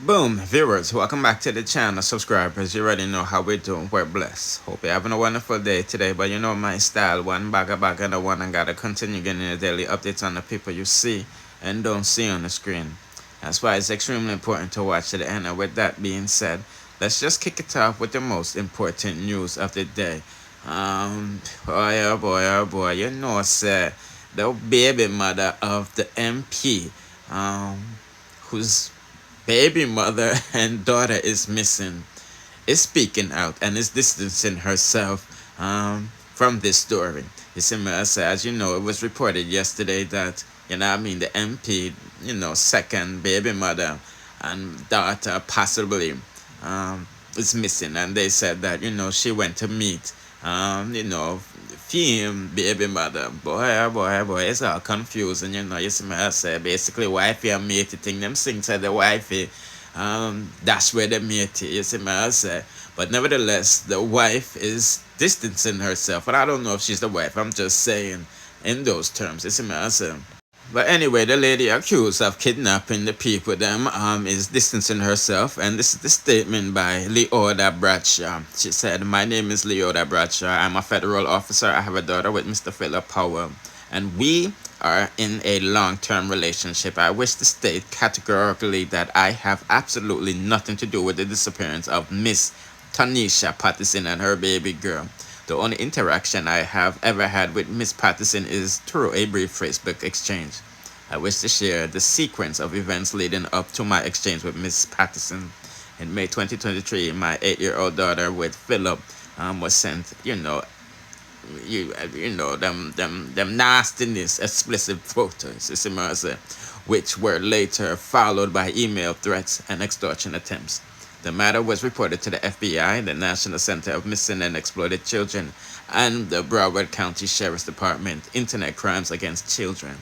Boom, viewers, welcome back to the channel. Subscribers, you already know how we do. We're blessed. Hope you're having a wonderful day today. But you know my style, one bag of bag and the one I gotta continue getting your daily updates on the people you see and don't see on the screen. That's why it's extremely important to watch to the end. And with that being said, let's just kick it off with the most important news of the day. Boy, oh boy, oh boy, you know, sir, the baby mother of the MP, who's baby mother and daughter is missing, is speaking out and is distancing herself from this story. You see, as you know, it was reported yesterday that, the MP, second baby mother and daughter possibly is missing. And they said that, she went to meet, film baby mother. Boy, oh boy, oh boy, it's all confusing, you see me I say basically wifey and matey thing. Them things said the wifey, that's where the matey, you see me I say. But nevertheless, the wife is distancing herself. And I don't know if she's the wife. I'm just saying in those terms, you see me I say. But anyway, the lady accused of kidnapping the people them is distancing herself, and this is the statement by Leoda Bradshaw. She said, "My name is Leoda Bradshaw. I'm a federal officer. I have a daughter with Mr. Philip Powell, and we are in a long-term relationship. I wish to state categorically that I have absolutely nothing to do with the disappearance of Miss Tanisha Patterson and her baby girl. The only interaction I have ever had with Miss Patterson is through a brief Facebook exchange. I wish to share the sequence of events leading up to my exchange with Miss Patterson. In May 2023, my 8-year-old daughter with Philip was sent, them nastiness, explicit photos, you see what I say, which were later followed by email threats and extortion attempts. The matter was reported to the FBI, the National Center of Missing and Exploited Children, and the Broward County Sheriff's Department, Internet Crimes Against Children.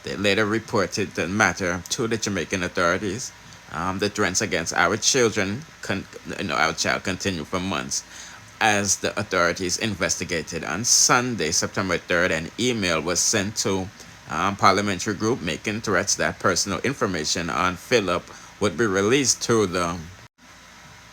They later reported the matter to the Jamaican authorities. The threats against our children, our child, continued for months as the authorities investigated. On Sunday, September 3rd, an email was sent to parliamentary group making threats that personal information on Philip would be released to the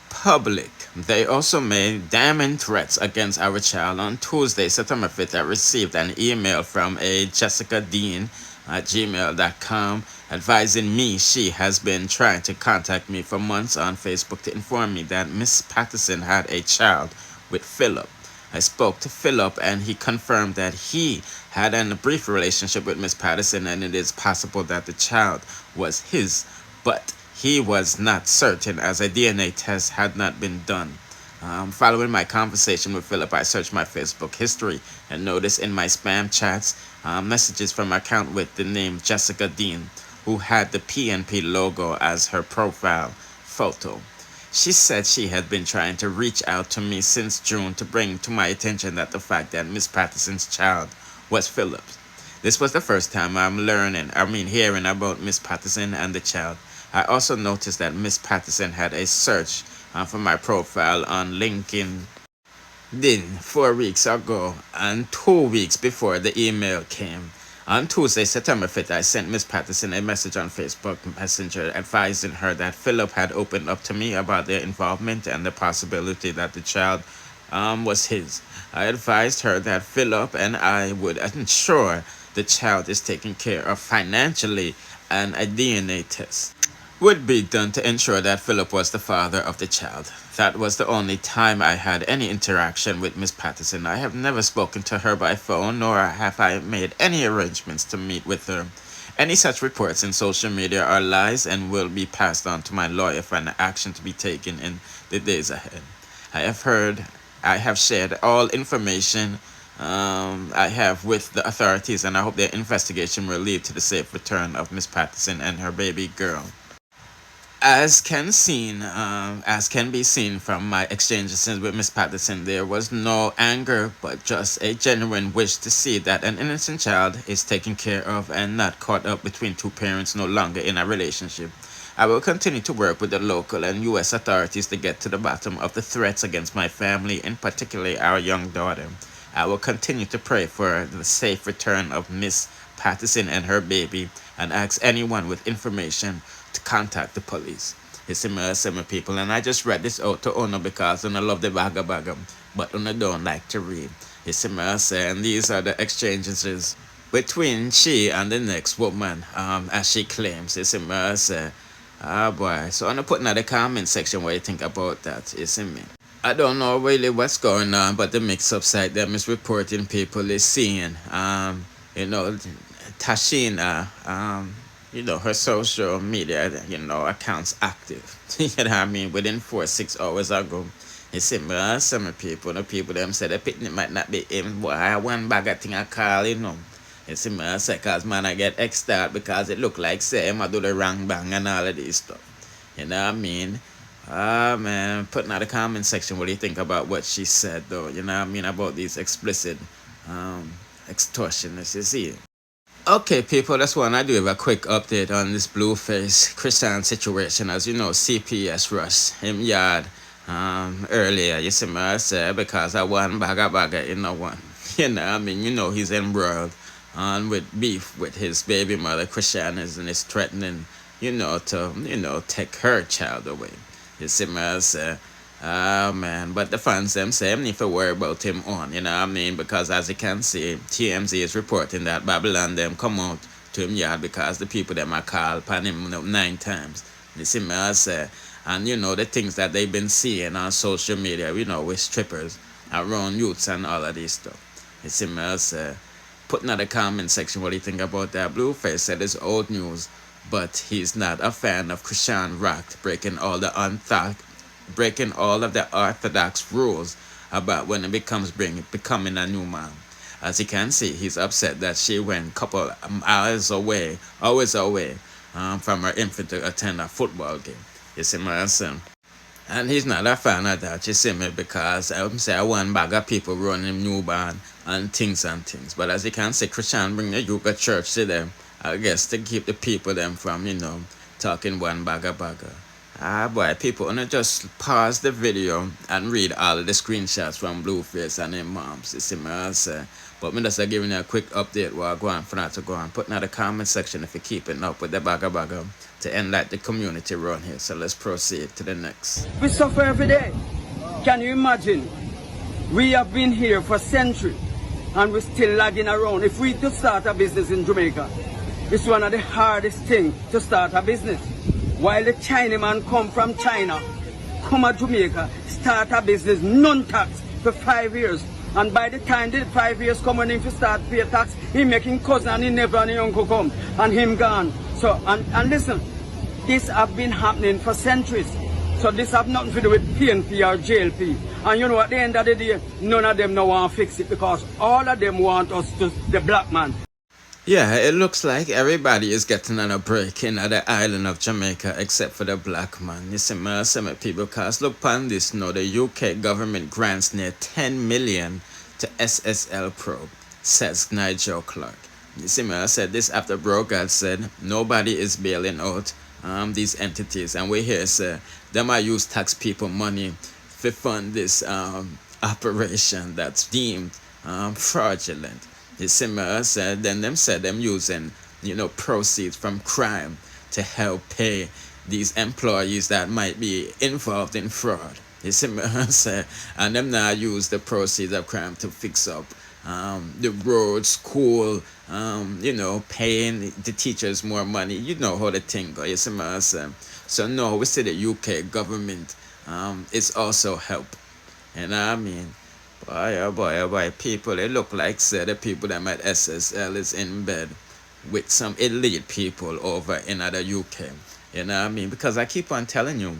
public. They also made damning threats against our child. On Tuesday, September 5th, I received an email from a Jessica Dean at gmail.com advising me she has been trying to contact me for months on Facebook to inform me that Miss Patterson had a child with Philip. I spoke to Philip and he confirmed that he had a brief relationship with Miss Patterson and it is possible that the child was his, but he was not certain as a DNA test had not been done. Following my conversation with Philip, I searched my Facebook history and noticed in my spam chats messages from an account with the name Jessica Dean, who had the PNP logo as her profile photo. She said she had been trying to reach out to me since June to bring to my attention that the fact that Miss Patterson's child was Philip's. This was the first time hearing about Miss Patterson and the child. I also noticed that Miss Patterson had a search for my profile on LinkedIn 4 weeks ago and 2 weeks before the email came. On Tuesday, September 5th, I sent Miss Patterson a message on Facebook Messenger advising her that Philip had opened up to me about their involvement and the possibility that the child was his. I advised her that Philip and I would ensure the child is taken care of financially and a DNA test would be done to ensure that Philip was the father of the child. That was the only time I had any interaction with Miss Patterson. I have never spoken to her by phone, nor have I made any arrangements to meet with her. Any such reports in social media are lies and will be passed on to my lawyer for an action to be taken in the days ahead. I have shared all information I have with the authorities, and I hope their investigation will lead to the safe return of Miss Patterson and her baby girl. As can be seen from my exchanges with Miss Patterson, there was no anger, but just a genuine wish to see that an innocent child is taken care of and not caught up between two parents no longer in a relationship. I will continue to work with the local and U.S. authorities to get to the bottom of the threats against my family, and particularly our young daughter. I will continue to pray for the safe return of Miss Patterson and her baby, and ask anyone with information to contact the police. You see me, I say my people, and I just read this out to honor because I love the baga, but I don't like to read. You see me, I say, and these are the exchanges between she and the next woman, as she claims. You see me, I say, ah boy. So I'm gonna put in the comment section what you think about that. You see me. I don't know really what's going on, but the mix-up site them is reporting people is seeing, you know, Tashina, her social media, accounts active. You know what I mean? Within 4-6 hours ago. You see, some people, the people them say the picnic might not be him. Boy, I one bag of thing I call, You see, I say, cause man, I get extra because it look like say I do the wrong bang and all of this stuff. You know what I mean? Ah man, putting out the comment section what do you think about what she said though, you know what I mean, about these explicit extortionists, you see. Okay people, that's one I do have a quick update on this Blueface Chrisean situation. As you know, CPS rushed him yard earlier, you see me I say, because I one bagger in the one. You know I mean, he's embroiled with beef with his baby mother Chrisean and is threatening, to take her child away. You see me, I say, man. But the fans them say I need to worry about him on, you know what I mean? Because as you can see, TMZ is reporting that Babylon them come out to him yard because the people them are called upon him 9 times. You see me, I say, and the things that they've been seeing on social media, with strippers around youths and all of this stuff. You see me, I say, put in the comment section what do you think about that. Blueface said it's old news, but he's not a fan of Chrisean Rock breaking all of the orthodox rules about when it becomes becoming a new man. As you can see, he's upset that she went couple hours away from her infant to attend a football game. You see my son? And he's not a fan of that, you see me, because I one bag of people running newborn and things. But as you can see, Chrisean bring the youth at church to them, I guess to keep the people them from, talking one bagger. Ah boy, people wanna just pause the video and read all of the screenshots from Blueface and his moms. You see me I say. But me just giving you a quick update while I go on for that to go on. Put in the comment section if you're keeping up with the bagger to enlighten the community around here. So let's proceed to the next. We suffer every day. Can you imagine? We have been here for centuries and we're still lagging around. If we to start a business in Jamaica, it's one of the hardest things to start a business. While the Chinaman come from China, come to Jamaica, start a business, non-tax for 5 years. And by the time the 5 years come when him to start pay tax, he making cousin and he never and his uncle come and him gone. So, and listen, this have been happening for centuries. So this have nothing to do with PNP or JLP. And at the end of the day, none of them no want to fix it because all of them want us to, the black man. Yeah, it looks like everybody is getting on a break in the island of Jamaica except for the black man. You see, some people, because look upon this now, the UK government grants near 10 million to SSL probe, says Nigel Clark. You see, I said this after Brogard said nobody is bailing out these entities, and we here say them I use tax people money to fund this operation that's deemed fraudulent. You see me said then them said them using proceeds from crime to help pay these employees that might be involved in fraud. You see me said, and them now use the proceeds of crime to fix up the road, school, paying the teachers more money. You know how the thing go. You see me say. So no, we see the UK government is also help. You know what I mean? Boy, people, they look like say the people that at SSL is in bed with some elite people over in the UK. You know what I mean? Because I keep on telling you,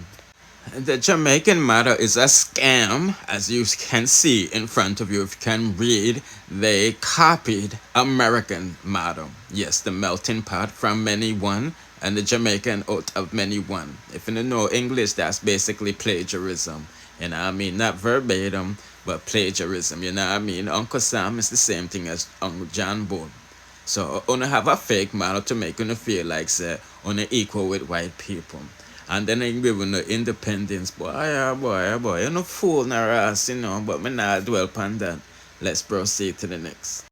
the Jamaican matter is a scam, as you can see in front of you. If you can read, they copied American matter. Yes, the melting pot from many one and the Jamaican out of many one. If you don't know English, that's basically plagiarism. You know what I mean? Not verbatim, but plagiarism. You know what I mean? Uncle Sam is the same thing as Uncle John Bull. So, wanna have a fake model to make you feel like, say, wanna equal with white people. And then they give you the independence. Boy. You're no fool nor ass, but me not dwell upon that. Let's proceed to the next.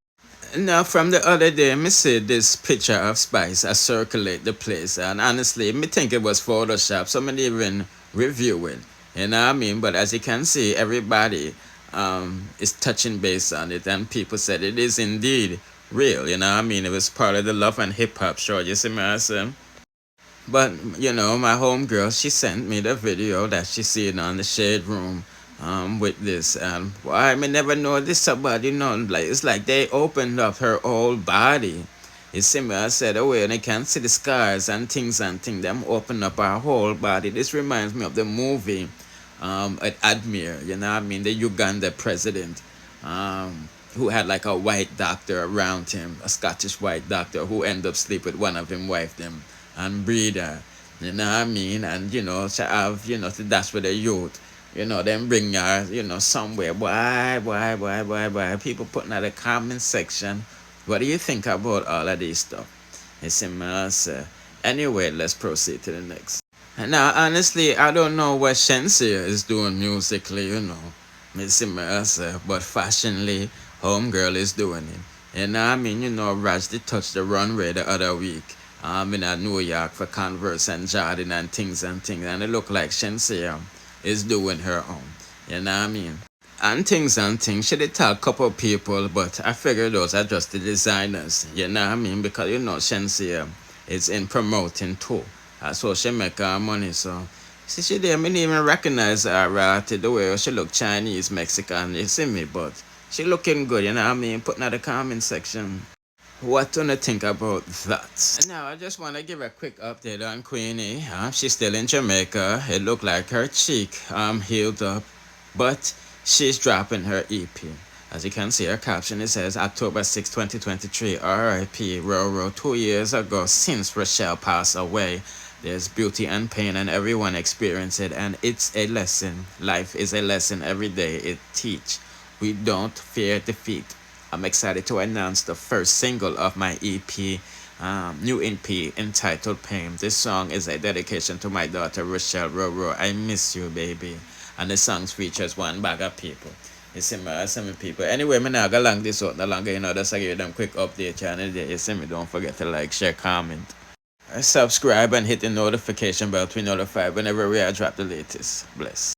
Now, from the other day, me see this picture of Spice. I circulate the place, and honestly, me think it was Photoshop. So me even review it. You know what I mean? But as you can see, everybody is touching base on it, and people said it is indeed real. You know what I mean? It was part of the Love and Hip Hop show. You see me, I say? But you know, my homegirl, she sent me the video that she seen on the shade room with this, and why I may never know this about, you know, like it's like they opened up her whole body. You see me, I said, oh and I can see the scars and things, them open up her whole body. This reminds me of the movie at Admir, you know what I mean, the Uganda president, who had like a white doctor around him, a Scottish white doctor who ended up sleep with one of him wife them and breed her. You know what I mean? And you know, she have, you know, to dash with the youth. You know, then bring her, you know, somewhere. Why? People putting out the comment section. What do you think about all of this stuff? It's immersive. Anyway, let's proceed to the next. And now, honestly, I don't know what Shenseea is doing musically, you know. It's immersive, but fashionly, Homegirl is doing it. And I mean, you know, Raj did touch the runway the other week. In New York for Converse and Jordan and things. And it looked like Shenseea is doing her own. You know what I mean? And things. She did tell a couple of people, but I figure those are just the designers. You know what I mean? Because you know Shenseea is in promoting too. So she make her money. So see, she didn't even recognize her right the way she look Chinese, Mexican, you see me, but she looking good, you know what I mean? Putting out the comment section. What do you think about that? Now, I just want to give a quick update on Queenie. She's still in Jamaica. It looked like her cheek healed up, but she's dropping her EP. As you can see, her caption, it says, October 6, 2023, R.I.P. Roro, 2 years ago since Rochelle passed away. There's beauty and pain, and everyone experiences it, and it's a lesson. Life is a lesson every day. It teach. We don't fear defeat. I'm excited to announce the first single of my EP, new EP entitled Pain. This song is a dedication to my daughter Rochelle Roro. I miss you, baby. And the song features one bag of people. You see me, people. Anyway, me now go long this out no longer, you know, just I give them quick update channel there. You see me, don't forget to like, share, comment. Subscribe and hit the notification bell to be notified whenever we drop the latest. Bless.